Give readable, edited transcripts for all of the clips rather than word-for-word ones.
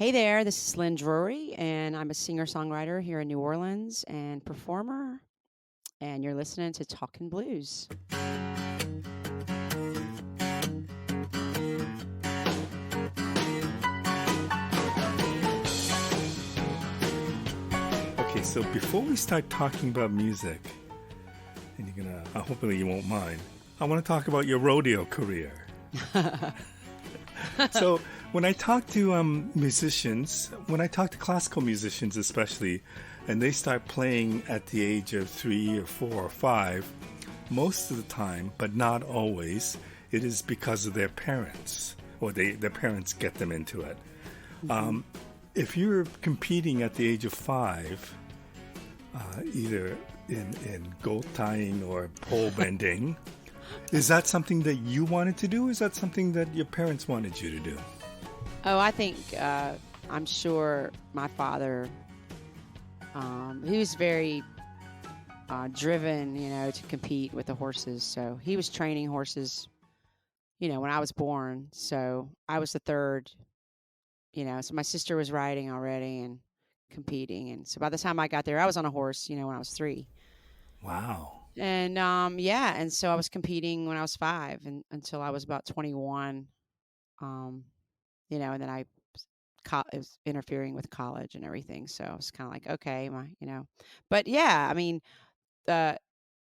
Hey there, this is Lynn Drury, and I'm a singer-songwriter here in New Orleans and performer, and you're listening to Talkin' Blues. Okay, so before we start talking about music, and hopefully you won't mind, I want to talk about your rodeo career. So when I talk to musicians, when I talk to classical musicians especially, and they start playing at the age of 3 or 4 or 5, most of the time, but not always, it is because of their parents, or their parents get them into it. If you're competing at the age of 5, either in goat tying or pole bending, is that something that you wanted to do, or is that something that your parents wanted you to do? Oh, I think I'm sure my father, he was very driven, to compete with the horses. So he was training horses, when I was born. So I was the third, so my sister was riding already and competing. And so by the time I got there, I was on a horse, when I was 3. Wow. And and so I was competing when I was 5 and until I was about 21. And then I was interfering with college and everything. So I was kind of like, okay, but yeah, I mean, the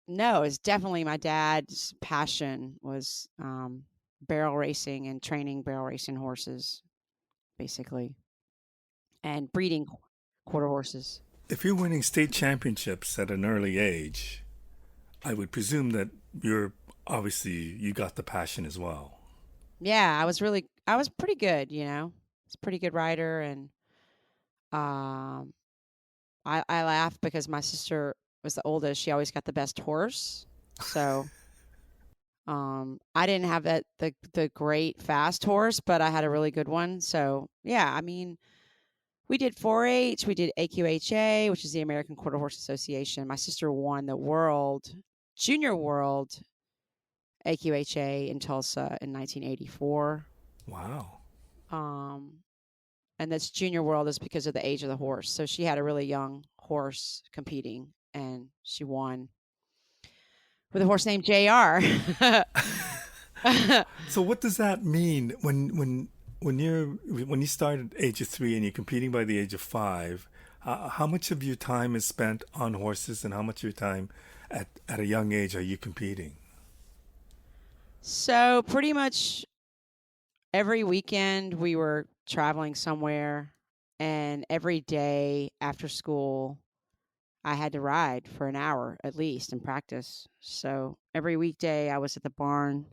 no, it's definitely my dad's passion was barrel racing and training barrel racing horses, basically, and breeding quarter horses. If you're winning state championships at an early age, I would presume that you got the passion as well. Yeah, I was pretty good, I was a pretty good rider, and um, I laugh because my sister was the oldest. She always got the best horse, so I didn't have the great fast horse, but I had a really good one. So yeah, I mean, we did 4-H, we did AQHA, which is the American Quarter Horse Association. My sister won the junior world AQHA in Tulsa in 1984. Wow. Um, and that's junior world is because of the age of the horse. So she had a really young horse competing, and she won with a horse named JR. So what does that mean when you start at age of 3 and you're competing by the age of 5? How much of your time is spent on horses, and how much of your time at a young age are you competing? So pretty much every weekend we were traveling somewhere, and every day after school I had to ride for an hour at least and practice. So every weekday I was at the barn,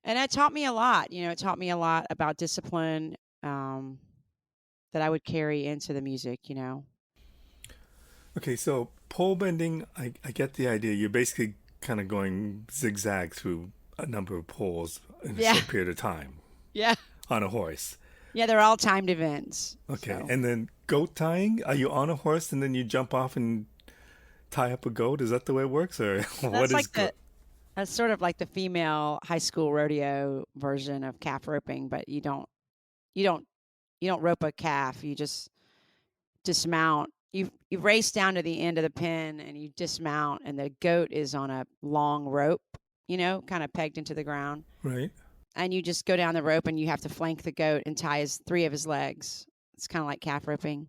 and it taught me a lot. It taught me a lot about discipline, um, that I would carry into the music. Okay, so pole bending, I get the idea. You're basically kind of going zigzag through a number of poles in a Yeah. short period of time Yeah. on a horse. Yeah, they're all timed events. Okay, So and then goat tying, are you on a horse and then you jump off and tie up a goat? Is that the way it works, or what that's is like goat? that's sort of like the female high school rodeo version of calf roping, but you don't you don't rope a calf. You just dismount. You race down to the end of the pen and you dismount, and the goat is on a long rope, kind of pegged into the ground. Right? And you just go down the rope and you have to flank the goat and tie 3 of his legs. It's kind of like calf roping.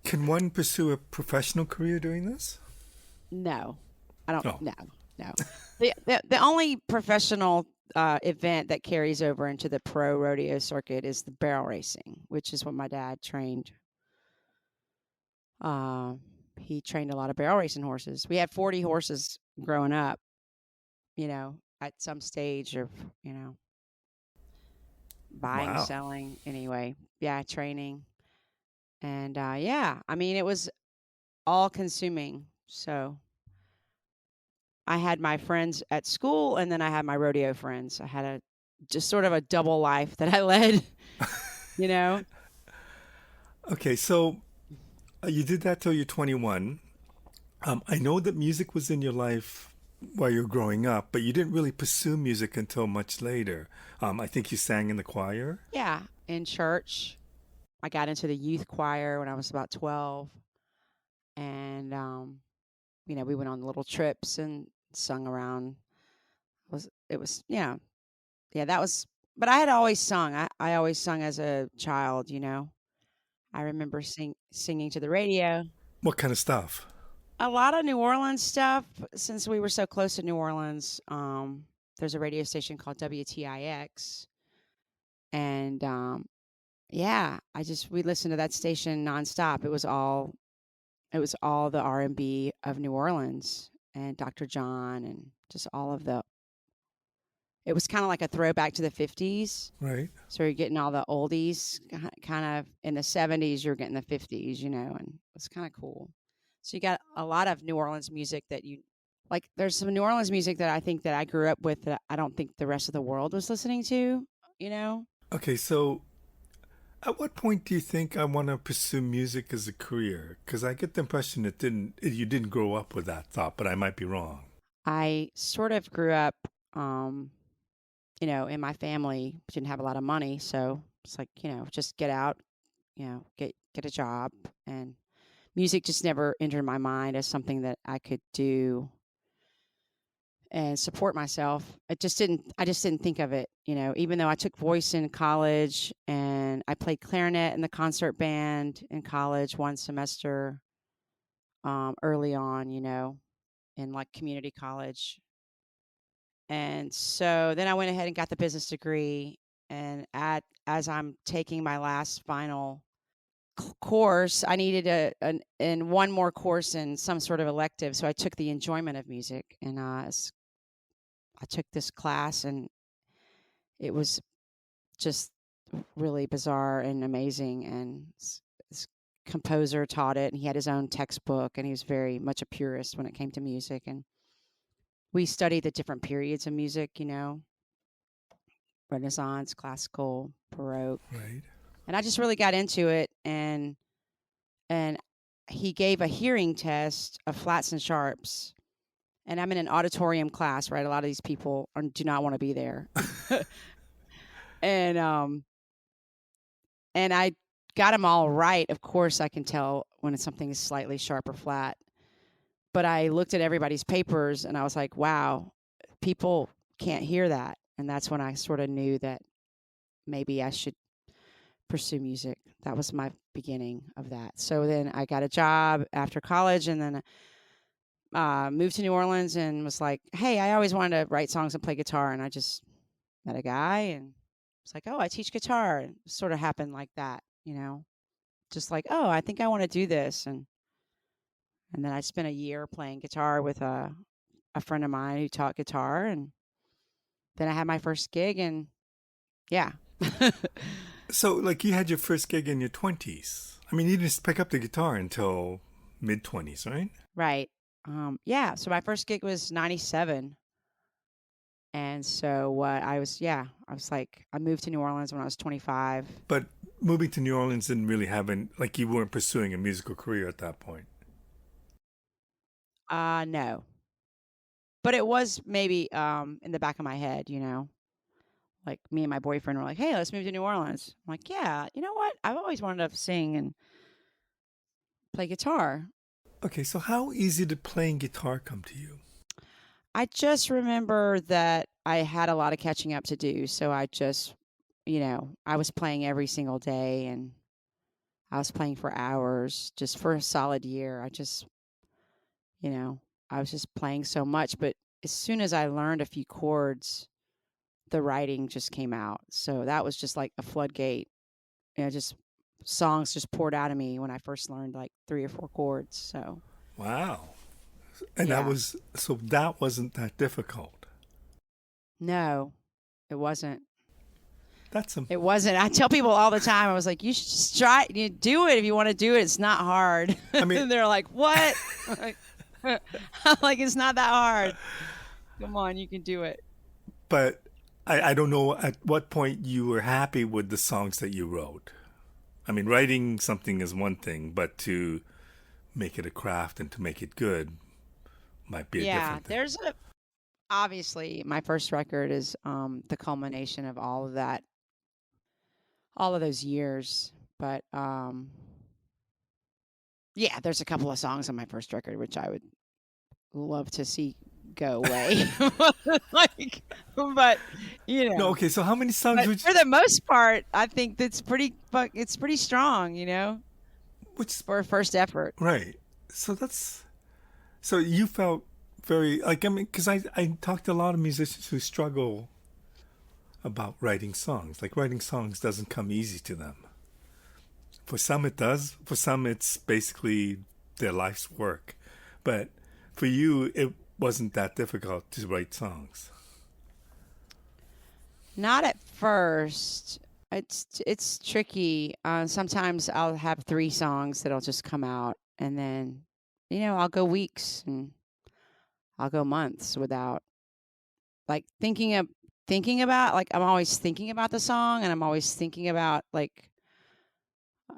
Can one pursue a professional career doing this? No, I don't. Oh, No. The only professional event that carries over into the pro rodeo circuit is the barrel racing, which is what my dad trained. Uh, he trained a lot of barrel racing horses. We had 40 horses growing up, at some stage of, buying, wow. selling, anyway. Yeah, training. And yeah, I mean, it was all consuming. So I had my friends at school, and then I had my rodeo friends. I had just sort of a double life that I led, you know? Okay, so you did that till you're 21. I know that music was in your life while you were growing up, but you didn't really pursue music until much later. I think you sang in the choir. Yeah. in church. I got into the youth choir when I was about 12, and we went on little trips and sung around. It was yeah, that was. But I had always sung. I always sung as a child. I remember singing to the radio. What kind of stuff? A lot of New Orleans stuff, since we were so close to New Orleans. There's a radio station called WTIX, and yeah, we listened to that station nonstop. It was all the R&B of New Orleans and Dr. John and just all of the. It was kind of like a throwback to the 50s. Right. So you're getting all the oldies, kind of in the 70s. You're getting the 50s, and it's kind of cool. So you got a lot of New Orleans music that you like. There's some New Orleans music that I think that I grew up with that I don't think the rest of the world was listening to. You know, Okay, so at what point do you think I want to pursue music as a career? Because I get the impression you didn't grow up with that thought, but I might be wrong. I sort of grew up, um, in my family didn't have a lot of money, so it's like just get out, get a job, and music just never entered my mind as something that I could do and support myself. I just didn't think of it, even though I took voice in college and I played clarinet in the concert band in college one semester, early on, in like community college. And so then I went ahead and got the business degree, and as I'm taking my last final course, I needed and one more course in some sort of elective. So I took the enjoyment of music, and I took this class, and it was just really bizarre and amazing. And this composer taught it, and he had his own textbook, and he was very much a purist when it came to music. And we studied the different periods of music, Renaissance, classical, Baroque, Right. and I just really got into it. And he gave a hearing test of flats and sharps, and I'm in an auditorium class, right? A lot of these people do not want to be there, and I got them all right. Of course, I can tell when something is slightly sharp or flat. But I looked at everybody's papers, and I was like, wow, people can't hear that. And that's when I sort of knew that maybe I should pursue music. That was my beginning of that. So then I got a job after college, and then moved to New Orleans and was like, hey, I always wanted to write songs and play guitar. And I just met a guy and was like, oh, I teach guitar. And it sort of happened like that, just like, oh, I think I want to do this. And then I spent a year playing guitar with a friend of mine who taught guitar. And then I had my first gig, and yeah. So, like, you had your first gig in your 20s. I mean, you didn't pick up the guitar until mid 20s, right? Right. Yeah. So my first gig was 97. And so I was like, I moved to New Orleans when I was 25. But moving to New Orleans didn't really have like, you weren't pursuing a musical career at that point. No. But it was maybe in the back of my head, like me and my boyfriend were like, hey, let's move to New Orleans. I'm like, yeah, you know what? I've always wanted to sing and play guitar. Okay, so how easy did playing guitar come to you? I just remember that I had a lot of catching up to do. So I just, I was playing every single day, and I was playing for hours just for a solid year. You know, I was just playing so much. But as soon as I learned a few chords, the writing just came out. So that was just like a floodgate. Just songs just poured out of me when I first learned like 3 or 4 chords. So Wow. And yeah, that wasn't that difficult. no, it wasn't. That's a, It wasn't. I tell people all the time. I was like, you should just try. You do it if you want to do it. It's not hard. I mean, And they're like, what? I'm like, it's not that hard. Come on, you can do it. but I don't know at what point you were happy with the songs that you wrote. I mean, writing something is one thing, but to make it a craft and to make it good might be a Yeah, different thing. obviously my first record is the culmination of all of that all of those years. But yeah, there's a couple of songs on my first record which I would love to see go away. Like, but you No, know, okay. So how many songs but would you, for the most part, I think that's it's pretty strong, which for a first effort. right? So that's so you felt very like I mean because I talked to a lot of musicians who struggle about writing songs. Like writing songs doesn't come easy to them. For some it does. For some it's basically their life's work. But for you it wasn't that difficult to write songs. Not at first. It's tricky. Sometimes I'll have 3 songs that'll just come out, and then I'll go weeks and I'll go months without like thinking about like I'm always thinking about the song, and I'm always thinking about like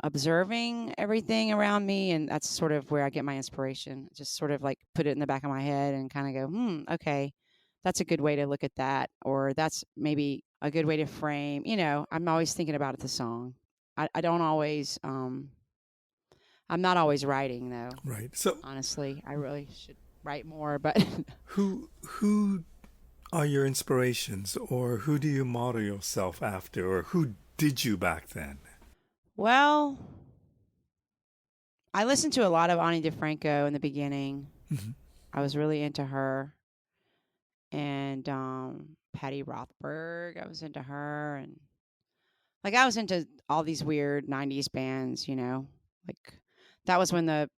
observing everything around me, and that's sort of where I get my inspiration. Just sort of like put it in the back of my head and kind of go, okay, that's a good way to look at that, or that's maybe a good way to frame. I'm always thinking about the song. I don't always. I'm not always writing though. Right. So Honestly, I really should write more, but who are your inspirations or who do you model yourself after or who did you back then? well, I listened to a lot of Ani DeFranco in the beginning. Mhm. I was really into her, and Patty Rothberg. I was into her, and like I was into all these weird '90s bands. Like that was when the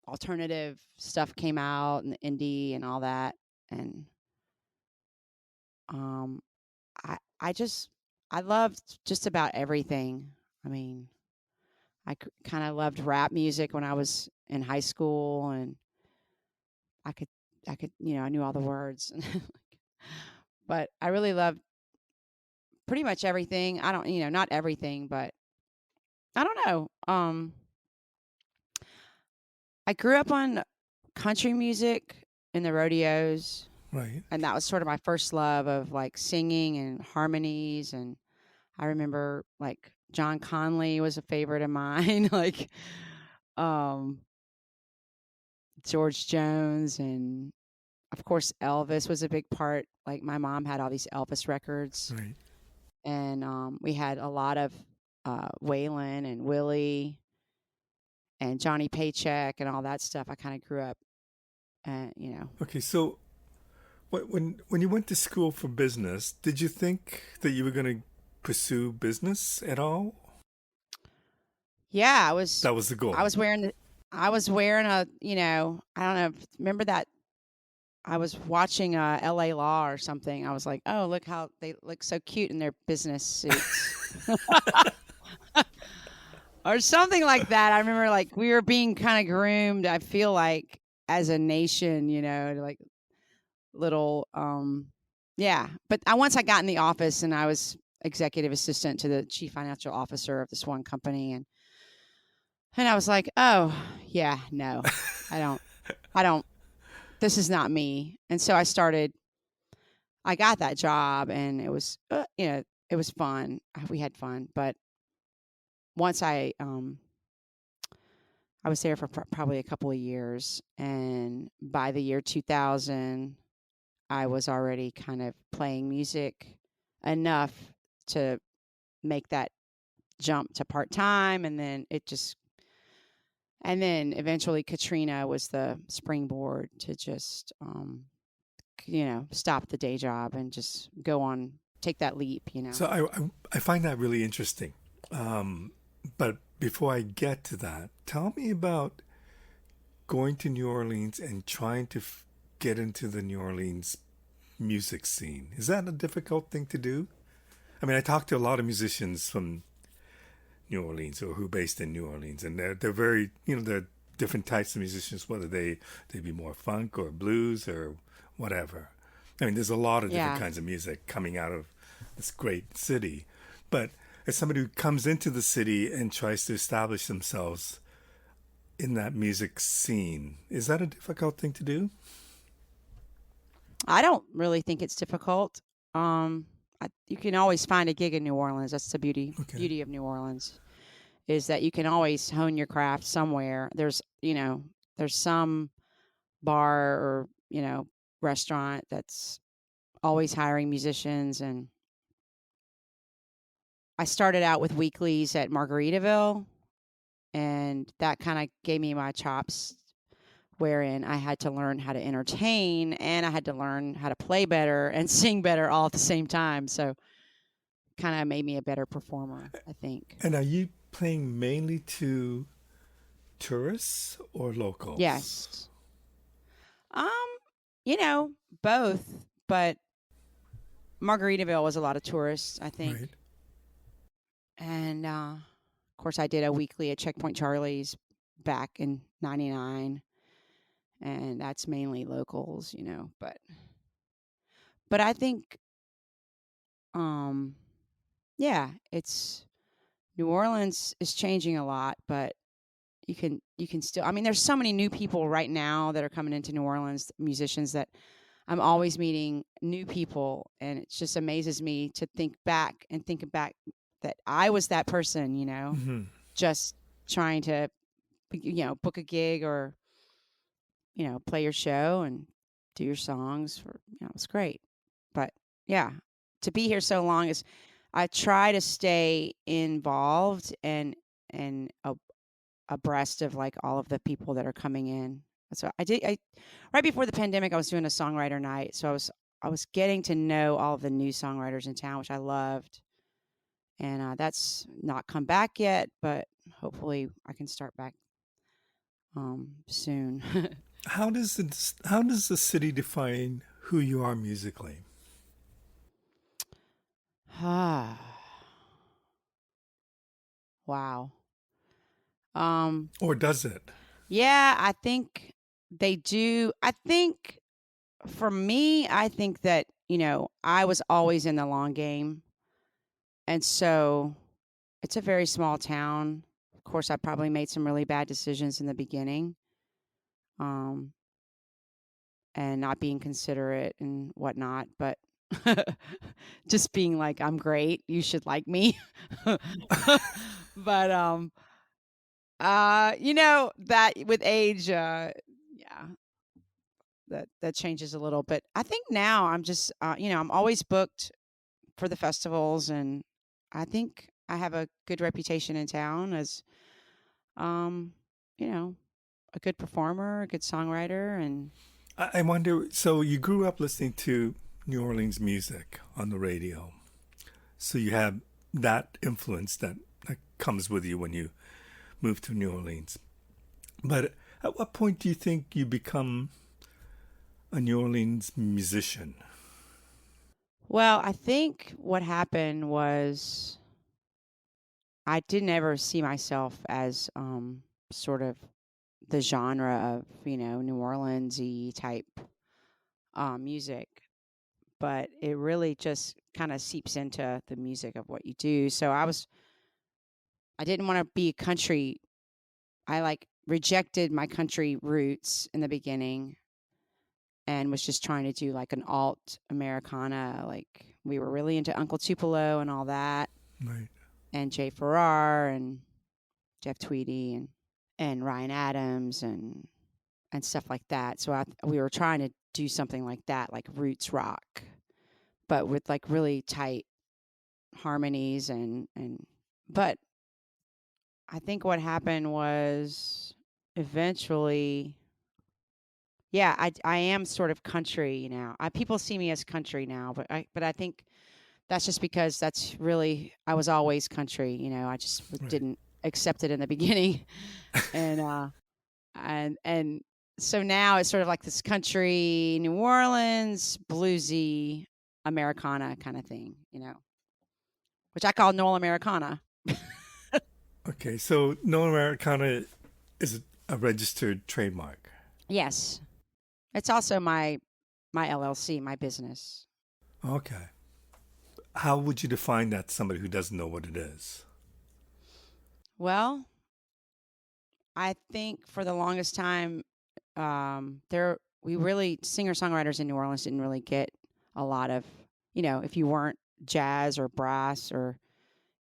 alternative stuff came out and the indie and all that. And um, I just I loved just about everything. I mean, I kind of loved rap music when I was in high school, and I could I knew all the words. But I really loved pretty much everything. I don't, not everything, but I don't know. I grew up on country music in the rodeos, Right. and that was sort of my first love of like singing and harmonies. And I remember like John Conley was a favorite of mine, like um, George Jones, and of course Elvis was a big part. Like my mom had all these Elvis records, Right. and we had a lot of Waylon and Willie and Johnny Paycheck and all that stuff. I kind of grew up, and. Okay, so when you went to school for business, did you think that you were going to pursue business at all? Yeah, That was the I goal. was wearing I was wearing a, I don't know, remember that I was watching LA Law or something. I was like, "Oh, look how they look so cute in their business suits." Or something like that. I remember like we were being kind of groomed, I feel like, as a nation, like little yeah. But once I got in the office and I was executive assistant to the chief financial officer of this one company, and I was like, "Oh, yeah, no. I don't I don't this is not me." And so I got that job, and it was it was fun. We had fun, but once I was there for probably a couple of years, and by the year 2000, I was already kind of playing music enough to make that jump to part-time, and then eventually Katrina was the springboard to just stop the day job and just go on, take that leap. So I find that really interesting. But before I get to that, tell me about going to New Orleans and trying to get into the New Orleans music scene. Is that a difficult thing to do? I mean, I talked to a lot of musicians from New Orleans or who are based in New Orleans, and they're very they're different types of musicians, whether they be more funk or blues or whatever. I mean, there's a lot of different Yeah. kinds of music coming out of this great city, but as somebody who comes into the city and tries to establish themselves in that music scene, is that a difficult thing to do? I don't really think it's difficult. Um you can always find a gig in New Orleans. That's the Okay. beauty of New Orleans, is that you can always hone your craft somewhere. There's some bar or, restaurant that's always hiring musicians. And I started out with weeklies at Margaritaville, and that kind of gave me my chops, wherein I had to learn how to entertain and I had to learn how to play better and sing better all at the same time. So kind of made me a better performer, I think. And are you playing mainly to tourists or locals? Yes. Um, you know, both, but Margaritaville was a lot of tourists, I think. Right. And of course I did a weekly at Checkpoint Charlie's back in 99, and that's mainly locals, but I think um yeah, it's New Orleans is changing a lot, but you can still, I mean, there's so many new people right now that are coming into New Orleans, musicians, that I'm always meeting new people, and it just amazes me to think back that I was that person, Hmm. just trying to book a gig or play your show and do your songs for, it's great. But yeah, to be here so long is, I try to stay involved and abreast of like all of the people that are coming in. So I did. I Right before the pandemic, I was doing a songwriter night, so I was getting to know all of the new songwriters in town, which I loved. And that's not come back yet, but hopefully I can start back soon. How does the city define who you are musically? Ah, wow. Um, Or does it? yeah, I think they do. I think for me, I think that, I was always in the long game. And so it's a very small town. Of course, I probably made some really bad decisions in the beginning, um, and not being considerate and whatnot, but just being like, I'm great. You should like me. But that with age, yeah, that changes a little. But I think now I'm just, I'm always booked for the festivals, and I think I have a good reputation in town as, um, you know, a good performer, a good songwriter, and I wonder. So you grew up listening to New Orleans music on the radio. So you have that influence that comes with you when you move to New Orleans. But at what point do you think you become a New Orleans musician? well, I think what happened was I didn't ever see myself as sort of the genre of, New Orleans-y type music, but it really just kind of seeps into the music of what you do. So I didn't want to be country. I like rejected my country roots in the beginning and was just trying to do like an alt Americana. Like we were really into Uncle Tupelo and all that, Right. and Jay Farrar and Jeff Tweedy and Ryan Adams and stuff like that. So we were trying to do something like that, like roots rock, but with like really tight harmonies and but I think what happened was eventually, yeah, I am sort of country now. People see me as country now, but I think that's just because that's really, I was always country. I just Right. didn't accept it in the beginning, and and so now it's sort of like this country, New Orleans, bluesy Americana kind of thing, which I call Noel Americana. Okay. So No Americana is a registered trademark. Yes, it's also my LLC, my business. Okay. How would you define that to somebody who doesn't know what it is? Well, I think for the longest time, there we really, singer songwriters in New Orleans didn't really get a lot of, if you weren't jazz or brass or,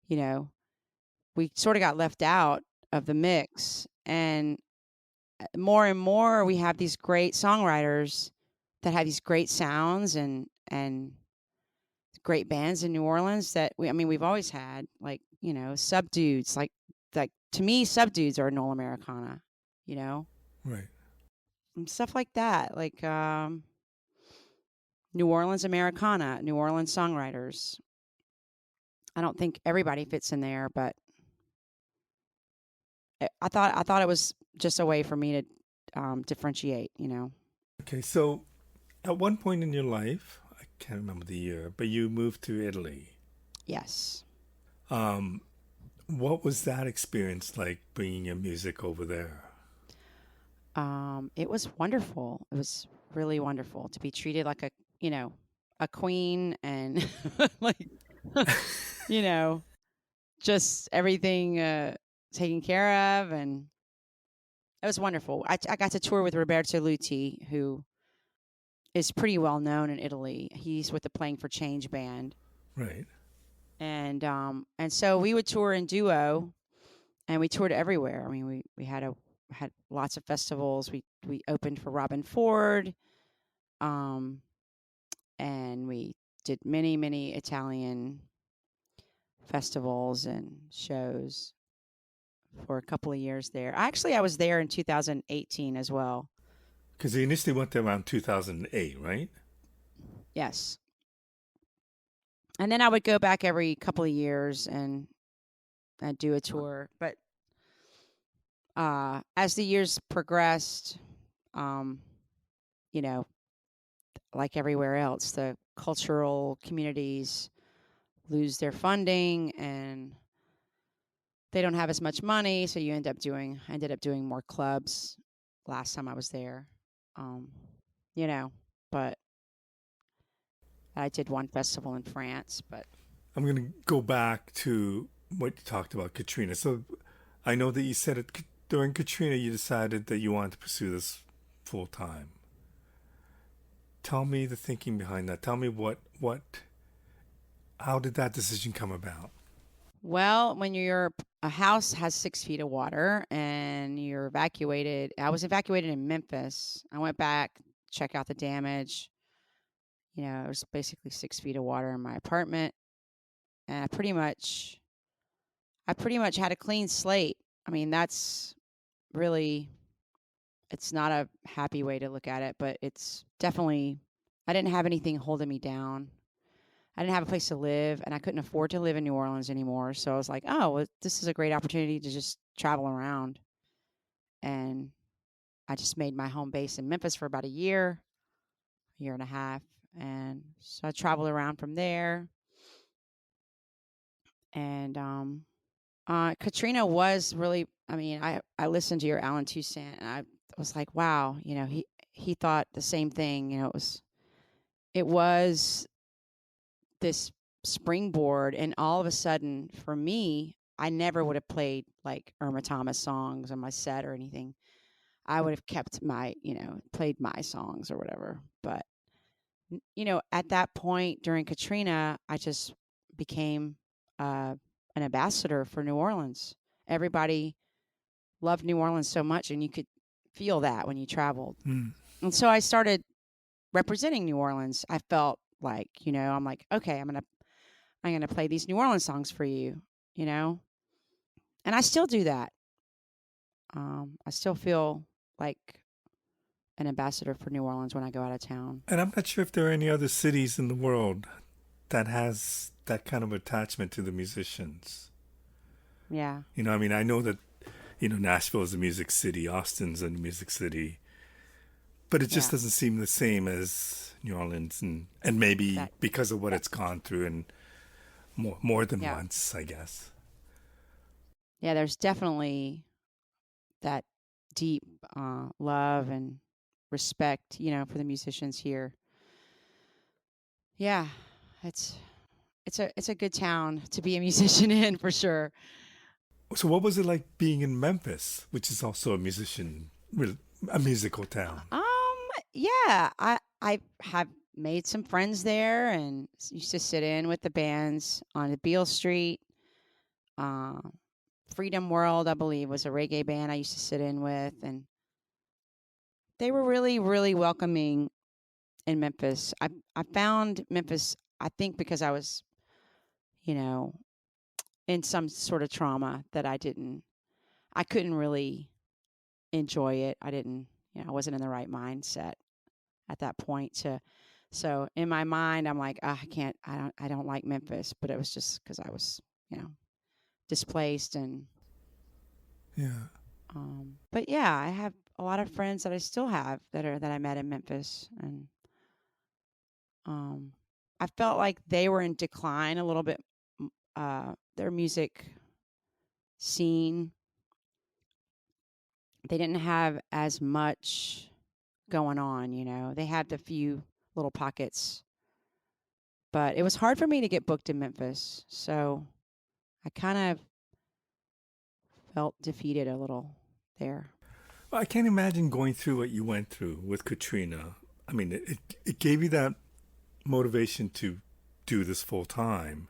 you know, we sort of got left out of the mix. And more and more, we have these great songwriters that have these great sounds and great bands in New Orleans that I mean, we've always had, like, Subdudes, like to me, Subdudes are Noel Americana, you know, Right. and stuff like that, like New Orleans Americana, New Orleans songwriters. I don't think everybody fits in there, but I thought it was just a way for me to differentiate, you know. Okay, so at one point in your life, I can't remember the year, but you moved to Italy. Yes. Um, what was that experience like bringing your music over there? It was wonderful. It was really wonderful to be treated like a queen and like, you know, just everything taken care of. And it was wonderful. I got to tour with Roberto Luti, who is pretty well known in Italy. He's with the Playing for Change band. Right. And so we would tour in duo, and we toured everywhere. I mean, we had lots of festivals. We opened for Robin Ford, um, and we did many Italian festivals and shows for a couple of years there. Actually, I was there in 2018 as well. Because you initially went there around 2008, right? Yes, and then I would go back every couple of years and I'd do a tour. But as the years progressed, um, you know, like everywhere else, the cultural communities lose their funding and they don't have as much money, so I ended up doing more clubs last time I was there. Um, you know, but I did one festival in France, but I'm going to go back to what you talked about, Katrina. So I know that you said it during Katrina, you decided that you wanted to pursue this full time. Tell me the thinking behind that. Tell me how did that decision come about? well, when a house has 6 feet of water and you're evacuated, I was evacuated in Memphis. I went back, check out the damage. It was basically 6 feet of water in my apartment, and I pretty much had a clean slate. I mean, that's really, it's not a happy way to look at it, but it's definitely, I didn't have anything holding me down. I didn't have a place to live, and I couldn't afford to live in New Orleans anymore. So I was like, oh, well, this is a great opportunity to just travel around. And I just made my home base in Memphis for about a year and a half. And so I traveled around from there. And Katrina was really, I mean, I listened to your Alan Toussaint, and I was like, wow, he thought the same thing. It was this springboard, and all of a sudden, for me, I never would have played like Irma Thomas songs on my set or anything. I would have kept played my songs or whatever. But at that point during Katrina, I just became uh, an ambassador for New Orleans. Everybody loved New Orleans so much, and you could feel that when you traveled. Mm. And so I started representing New Orleans. I felt like, I'm like, okay, I'm gonna play these New Orleans songs for you, you know, and I still do that. I still feel like an ambassador for New Orleans when I go out of town. And I'm not sure if there are any other cities in the world that has that kind of attachment to the musicians. Yeah, I mean, I know that, Nashville is a music city, Austin's a music city, but it just yeah, doesn't seem the same as New Orleans, and maybe that, because of what that, it's gone through and more than yeah, once, I guess. yeah. There's definitely that deep love and respect, for the musicians here. Yeah, it's it's a good town to be a musician in for sure. So what was it like being in Memphis, which is also a musical town? Um, yeah, I have. made some friends there and used to sit in with the bands on the Beale Street. Um, Freedom World, I believe, was a reggae band I used to sit in with, and they were really, really welcoming in Memphis. I found Memphis, I think, because I was, you know, in some sort of trauma that I couldn't really enjoy it. I wasn't in the right mindset at that point to. So in my mind, I'm like, "Ah, I don't like Memphis, but it was just because I was, you know, displaced and, Yeah. but yeah, I have a lot of friends that I still have that I met in Memphis, and um, I felt like they were in decline a little bit. Their music scene, they didn't have as much going on. They had a few little pockets, but it was hard for me to get booked in Memphis, so I kind of felt defeated a little there. Well, I can't imagine going through what you went through with Katrina. I mean, it gave you that motivation to do this full time,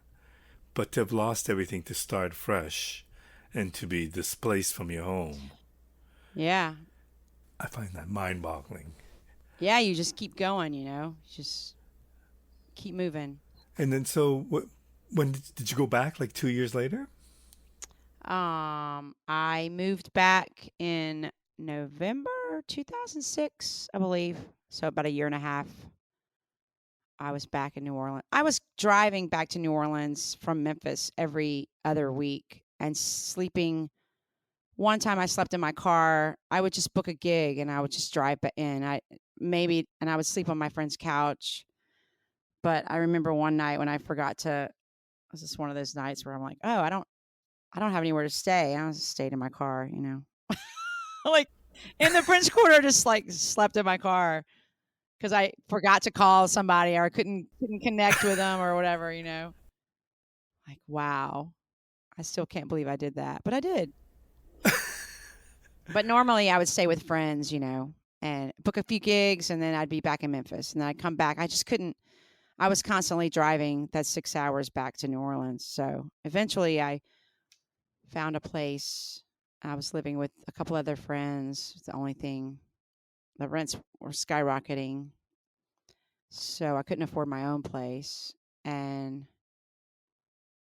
but to have lost everything to start fresh and to be displaced from your home, Yeah. I find that mind boggling. Yeah, you just keep going, just keep moving. And then, so when did you go back? Like 2 years later? I moved back in November 2006, I believe. So about a year and a half. I was back in New Orleans. I was driving back to New Orleans from Memphis every other week and sleeping. One time I slept in my car. I would just book a gig and I would just drive in. I would sleep on my friend's couch. But I remember one night when I forgot to. It was just one of those nights where I'm like, oh, I don't have anywhere to stay. I just stayed in my car. Like in the French Quarter, just like slept in my car because I forgot to call somebody or I couldn't connect with them or whatever. Like, wow, I still can't believe I did that, but I did. But normally I would stay with friends, and book a few gigs, and then I'd be back in Memphis, and then I'd come back. I just couldn't. I was constantly driving that 6 hours back to New Orleans. So eventually, I found a place. I was living with a couple other friends. It's the only thing. The rents were skyrocketing, so I couldn't afford my own place. And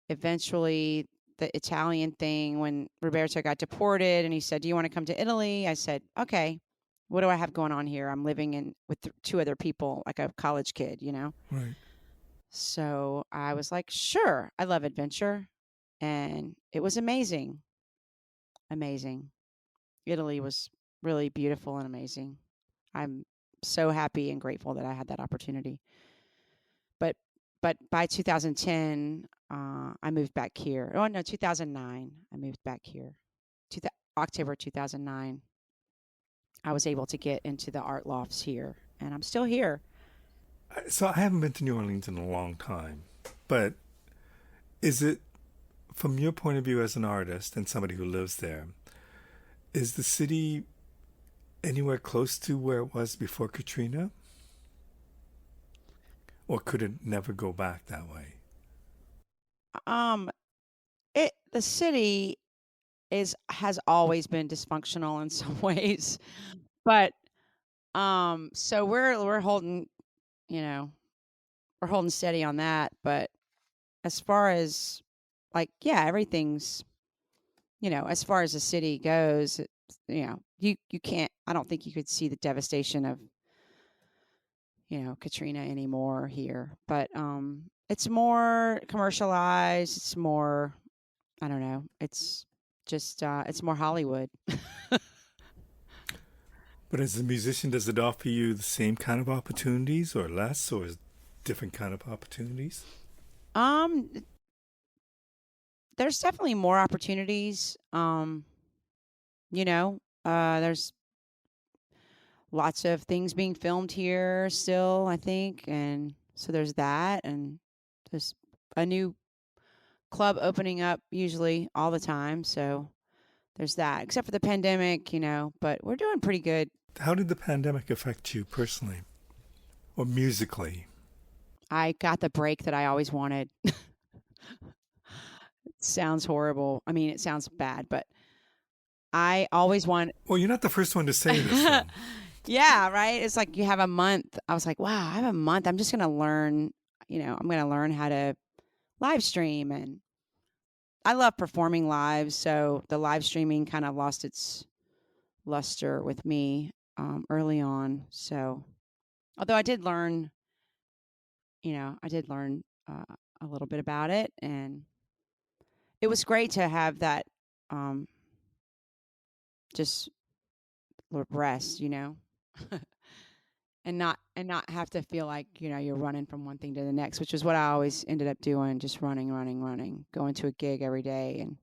eventually, the Italian thing, when Roberto got deported and he said, "Do you want to come to Italy?" I said, "Okay. What do I have going on here? I'm living in with two other people, like a college kid." Right. So I was like, "Sure. I love adventure." And it was amazing. Amazing. Italy was really beautiful and amazing. I'm so happy and grateful that I had that opportunity. But but by 2010, I moved back here. Oh no, 2009, I moved back here. October 2009, I was able to get into the art lofts here, and I'm still here. So I haven't been to New Orleans in a long time, but is it, from your point of view as an artist and somebody who lives there, is the city anywhere close to where it was before Katrina? Or could it never go back that way? Um, the city has always been dysfunctional in some ways, but so we're holding, you know, we're holding steady on that. But as far as like, yeah, everything's, as far as the city goes, you can't. I don't think you could see the devastation of Katrina anymore here. But it's more commercialized. It's more, I don't know. It's just it's more Hollywood. But as a musician, does it offer you the same kind of opportunities or less or different kind of opportunities? um, there's definitely more opportunities. There's lots of things being filmed here still, I think, and so there's that, and there's a new club opening up usually all the time. So there's that, except for the pandemic, but we're doing pretty good. How did the pandemic affect you personally? or musically? I got the break that I always wanted. Sounds horrible. I mean, it sounds bad, but I always want. Well, you're not the first one to say this, though. Yeah, right? It's like you have a month. I was like, wow, I have a month. I'm just going to learn, I'm going to learn how to live stream. And I love performing live. So the live streaming kind of lost its luster with me early on. So, although I did learn a little bit about it. And it was great to have that um, just rest, and not have to feel like you're running from one thing to the next, which is what I always ended up doing, just running, going to a gig every day and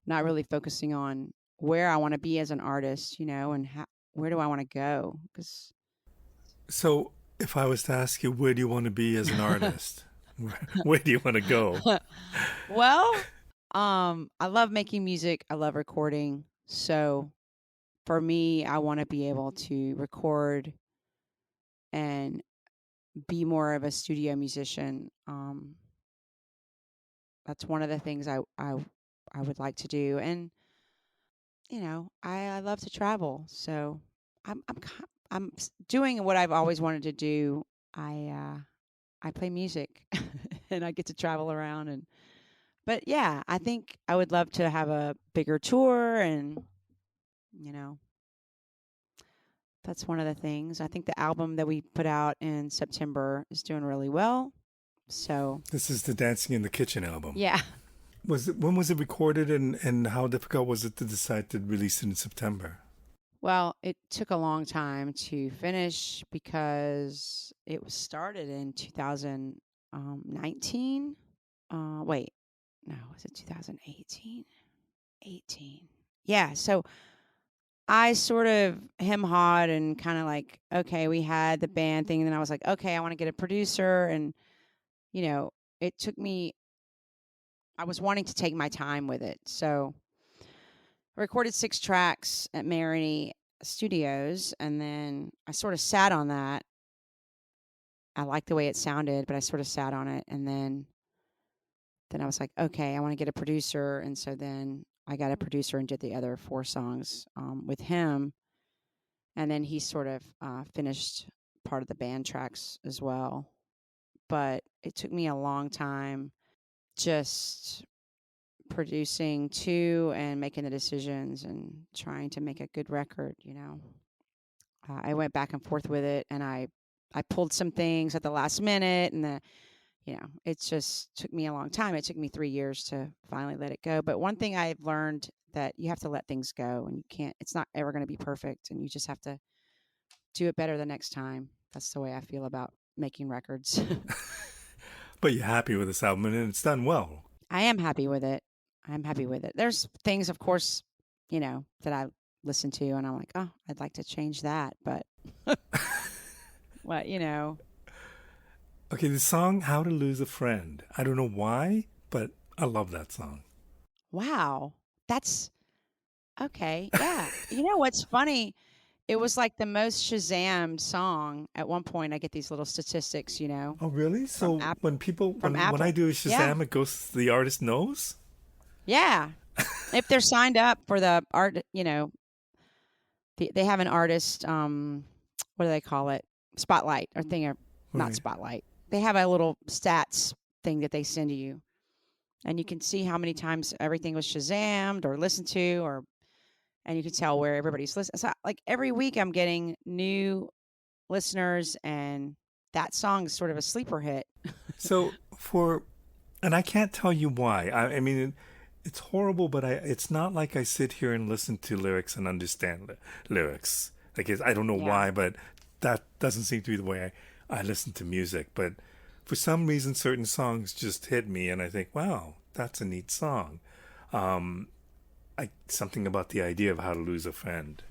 not really focusing on where I want to be as an artist, and where do I want to go? Because So, if I was to ask you, where do you want to be as an artist? Where do you want to go? well, I love making music. I love recording. So for me, I want to be able to record and be more of a studio musician. That's one of the things I would like to do, and I love to travel. So doing what I've always wanted to do. I play music, and I get to travel around. And but yeah, I think I would love to have a bigger tour, and you know that's one of the things. I think the album that we put out in September is doing really well. So This is the Dancing in the Kitchen album. yeah. When was it recorded, and how difficult was it to decide to release it in September? Well, it took a long time to finish because it was started in 2019. Wait, no, was it 2018? 18. Yeah. So I sort of hem hawed and kind of like, okay, we had the band thing. And then I was like, okay, I want to get a producer. And, you know, it took me, I was wanting to take my time with it. So I recorded 6 tracks at Maroney Studios, and then I sort of sat on that. I liked the way it sounded, but I sort of sat on it, and then I was like, okay, I want to get a producer, and so then I got a producer and did the other 4 songs with him, and then he sort of finished part of the band tracks as well. But it took me a long time just producing too and making the decisions and trying to make a good record. I went back and forth with it, and I pulled some things at the last minute, and it just took me a long time. It took me 3 years to finally let it go. But one thing I've learned, that you have to let things go, and you can't. It's not ever going to be perfect, and you just have to do it better the next time. That's the way I feel about making records. But you're happy with this album, and it's done well. I am happy with it. I'm happy with it. There's things, of course, that I listen to, and I'm like, oh, I'd like to change that, but what. Okay, the song "How to Lose a Friend." I don't know why, but I love that song. Wow, that's okay. Yeah, you know what's funny? It was like the most Shazammed song at one point. I get these little statistics, Oh, really? from So App when people from when I Apple. do a Yeah, Shazam, it goes the artist knows. yeah. If they're signed up for the art, they have an artist. What do they call it? Spotlight or thing, or not Right. spotlight. They have a little stats thing that they send to you, and you can see how many times everything was Shazammed or listened to, and you can tell where everybody's listening. So, like every week, I'm getting new listeners, and that song's sort of a sleeper hit. So and I can't tell you why. I mean, it's horrible, but it's not like I sit here and listen to lyrics and understand lyrics. I don't know Yeah. why, but that doesn't seem to be the way I listen to music. But for some reason, certain songs just hit me, and I think, wow, that's a neat song. Something about the idea of how to lose a friend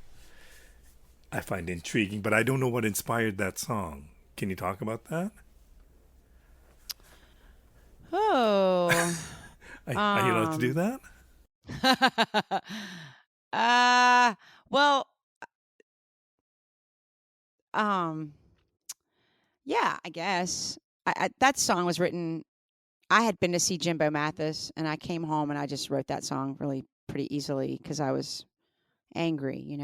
I find intriguing, but I don't know what inspired that song. Can you talk about that? Oh. Are you allowed to do Um. that? uh. Well. Um. Yeah, I guess. That song was written. I had been to see Jimbo Mathis, and I came home and I just wrote that song really pretty easily because I was angry,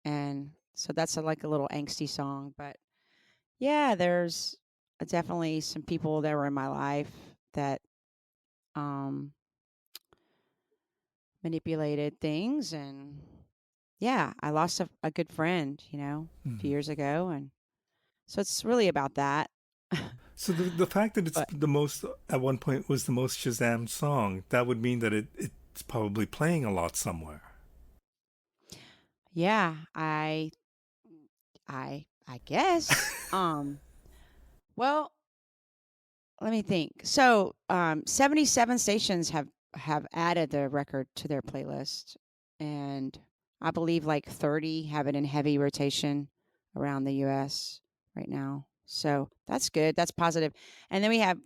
and so that's like a little angsty song. But yeah, there's definitely some people that were in my life that um, manipulated things, and yeah, I lost a good friend, a few Mhm. years ago, and so it's really about that. So the fact that it's But the most at one point was the most Shazam song, that would mean that it's probably playing a lot somewhere. yeah, I guess. Well, let me think. So, 77 stations have added the record to their playlist, and I believe like 30 have it in heavy rotation around the U.S. right now. So that's good. That's positive. And then we have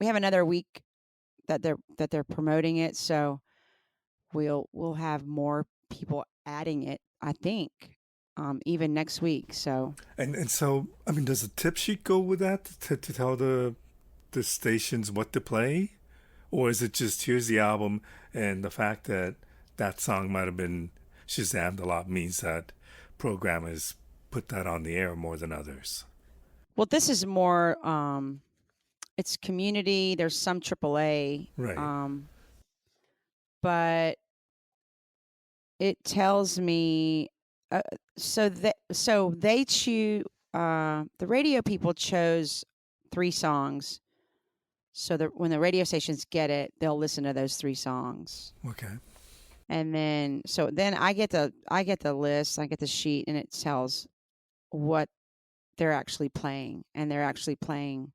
another week that they're promoting it. So we'll have more people adding it. I think even next week. So And so I mean, does a tip sheet go with that to tell the stations what to play, or is it just here's the album and the fact that that song might have been Shazammed a lot means that programmers put that on the air more than others? well, this is more. It's community. There's some AAA, Right. but it tells me. Uh, so they choose. The radio people chose 3 songs. So when the radio stations get it, they'll listen to those 3 songs. Okay. And then I get the list, I get the sheet, and it tells what they're actually playing, and they're playing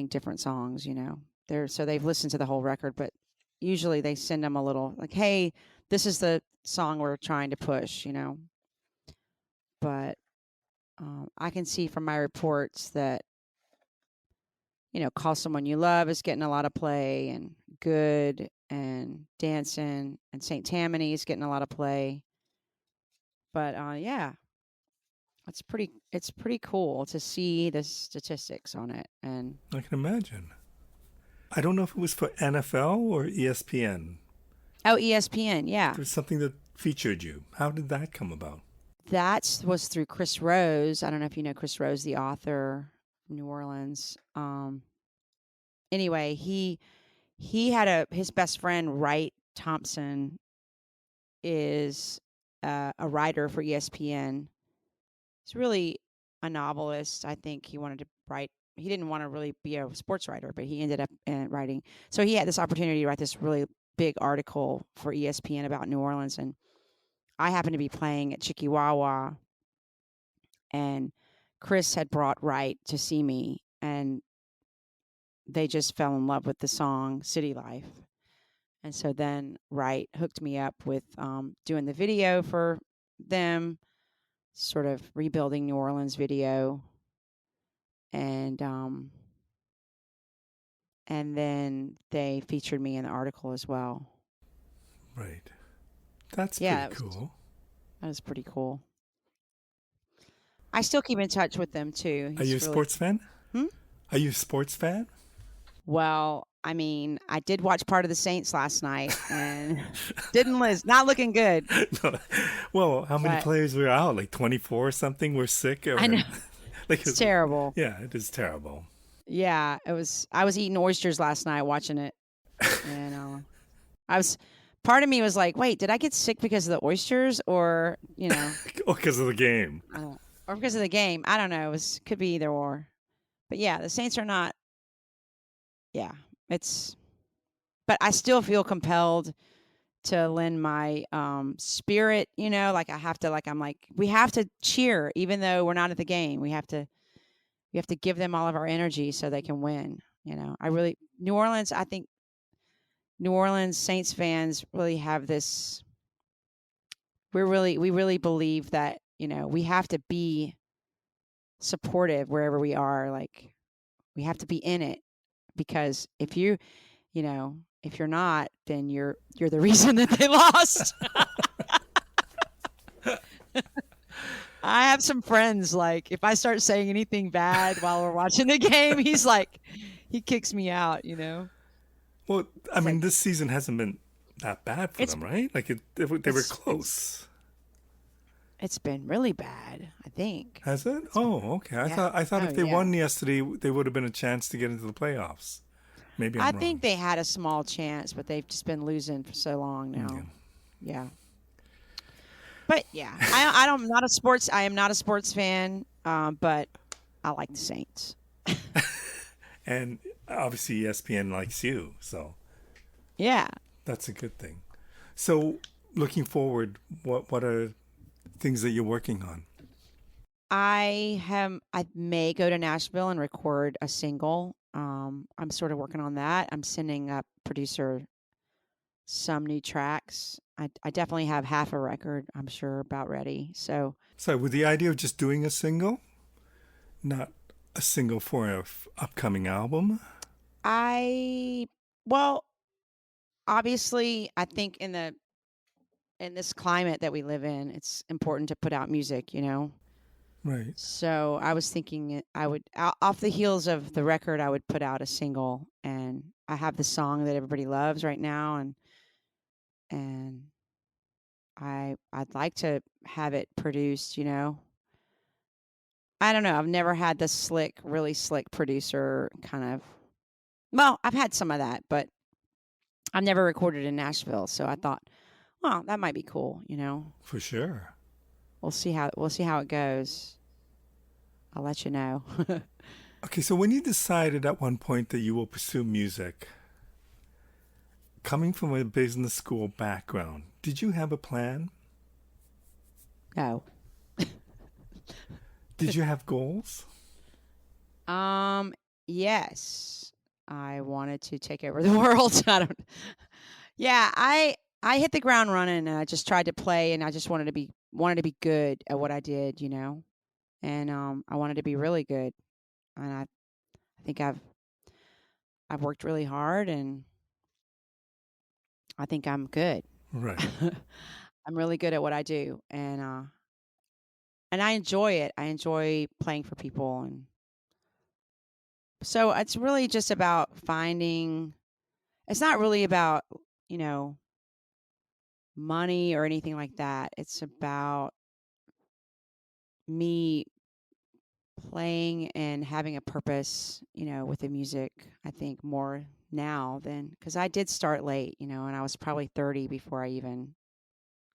different songs. They've listened to the whole record, but usually they send them a little like, hey, this is the song we're trying to push. But I can see from my reports that Call Someone You Love is getting a lot of play, and Good, and Dancing, and St. Tammany is getting a lot of play. But yeah, it's pretty cool to see the statistics on it. And I can imagine. I don't know if it was for NFL or ESPN. oh, ESPN, yeah. There's something that featured you. How did that come about? That was through Chris Rose. I don't know if you know Chris Rose, the author from New Orleans. Anyway, he had his best friend, Wright Thompson, is a writer for ESPN. He's really a novelist. I think he wanted to write. He didn't want to really be a sports writer, but he ended up writing. So he had this opportunity to write this really big article for ESPN about New Orleans, and I happened to be playing at Chikiwawa, and Chris had brought Wright to see me, and they just fell in love with the song City Life. And so then Wright hooked me up with doing the video for them, sort of rebuilding New Orleans video, and then they featured me in the article as well. Right. That's Yeah, pretty cool. that was pretty cool. I still keep in touch with them too. Are you a He's really sports fan? hmm? Are you a sports fan? Well, I mean, I did watch part of the Saints last night and didn't lose. Not looking good, No. Well, how many but players were out? Like 24 or something were sick? I Or know like, it's terrible. yeah, it is terrible. Yeah, it was. I was eating oysters last night watching it, and I was. Part of me was like, "Wait, did I get sick because of the oysters, or Oh, because of the game. I don't, or because of the game? I don't know. Could be either or." But yeah, the Saints are not. Yeah, it's. But I still feel compelled to lend my spirit. Like I have to. Like I'm like we have to cheer, even though we're not at the game. We have to give them all of our energy so they can win. I really New Orleans. I think New Orleans Saints fans really have this. We really believe that we have to be supportive wherever we are. Like we have to be in it because if you're not, then you're the reason that they lost. I have some friends, like, if I start saying anything bad while we're watching the game, he's like, he kicks me out, you know? Well, I He's mean, like, this season hasn't been that bad for it's them, right? Like they were it's it's close. it's been really bad, I think. Has it? It's been Oh, okay. yeah. I thought Oh, if they yeah. won yesterday, they would have been a chance to get into the playoffs. Maybe I I'm think wrong. they had a small chance, but they've just been losing for so long Yeah. now. Yeah. But yeah, I don't not a sports I am not a sports fan, but I like the Saints. And obviously ESPN likes you, so Yeah. that's a good thing. So, looking forward, what are things that you're working on? I may go to Nashville and record a single. I'm sort of working on that. I'm sending up producer some new tracks. I definitely have half a record, I'm sure, about ready. So So, with the idea of just doing a single, not a single for a upcoming album. I well, obviously I think in this climate that we live in, it's important to put out music, you know. Right. So I was thinking I would off the heels of the record, I would put out a single, and I have the song that everybody loves right now, and I'd like to have it produced, you know. I don't know. I've never had the really slick producer kind of. Well, I've had some of that, but I've never recorded in Nashville, so I thought, well, that might be cool, you know. For sure. We'll see how it goes. I'll let you know. Okay, so when you decided at one point that you will pursue music, coming from a business school background, did you have a plan? No. Did you have goals? Um, yes. I wanted to take over the world. I don't. Yeah, I hit the ground running and I just tried to play and I just wanted to be good at what I did, you know. And I wanted to be really good. And I think I've worked really hard and I think I'm good. Right. I'm really good at what I do and I enjoy it. I enjoy playing for people and so it's really just about finding it's not really about, you know, money or anything like that. It's about me playing and having a purpose, you know, with the music. I think more now than because I did start late, you know, and I was probably 30 before I even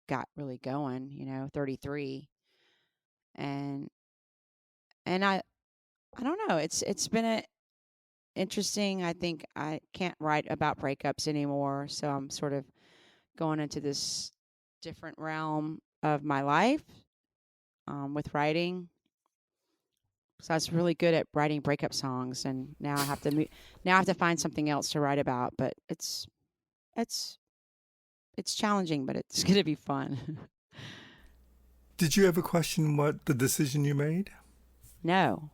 got really going, you know, 33. And I don't know. It's been a interesting. I think I can't write about breakups anymore, so I'm sort of going into this different realm of my life with writing. So I was really good at writing breakup songs, and now I have to now I have to find something else to write about. But it's it's challenging, but it's gonna be fun. Did you ever question what the decision you made? No,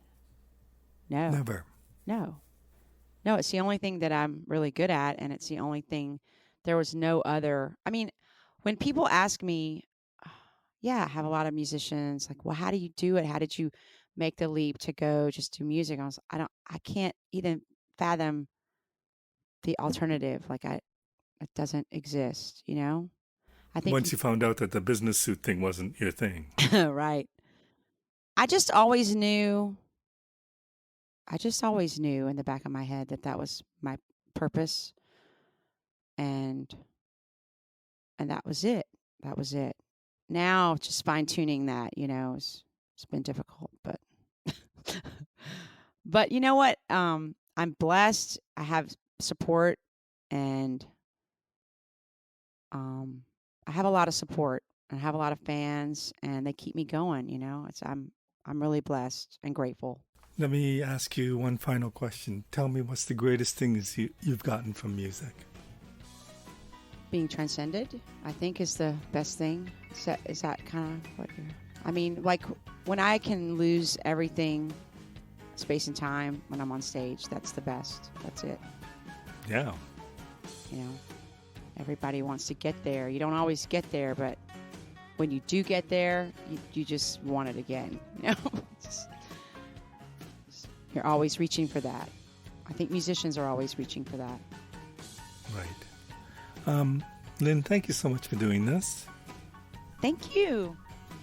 no, Never. no, no. It's the only thing that I'm really good at, and it's the only thing. There was no other. I mean, when people ask me, yeah, I have a lot of musicians like, well, how do you do it? How did you make the leap to go just do music? I can't even fathom the alternative. It doesn't exist, you know? I think Once you found out that the business suit thing wasn't your thing. right. I just always knew I just always knew in the back of my head that that was my purpose and that was it. That was it. Now just fine tuning that, you know, it's been difficult, but but you know what? I'm blessed. I have support and um I have a lot of support and I have a lot of fans and they keep me going, you know. I'm really blessed and grateful. Let me ask you one final question. Tell me what's the greatest things you've gotten from music? Being transcended, I think, is the best thing. Is that kind of what you're I mean, like when I can lose everything, space and time when I'm on stage, that's the best. That's it. Yeah. You know, everybody wants to get there. You don't always get there, but when you do get there, you just want it again. You know, you're always reaching for that. I think musicians are always reaching for that. Right. Lynn, thank you so much for doing this. Thank you.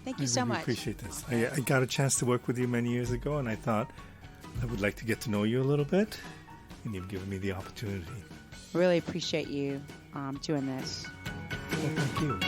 Thank you so really much. Appreciate this. I got a chance to work with you many years ago, and I thought I would like to get to know you a little bit, and you've given me the opportunity. Really appreciate you doing this. Well, thank you.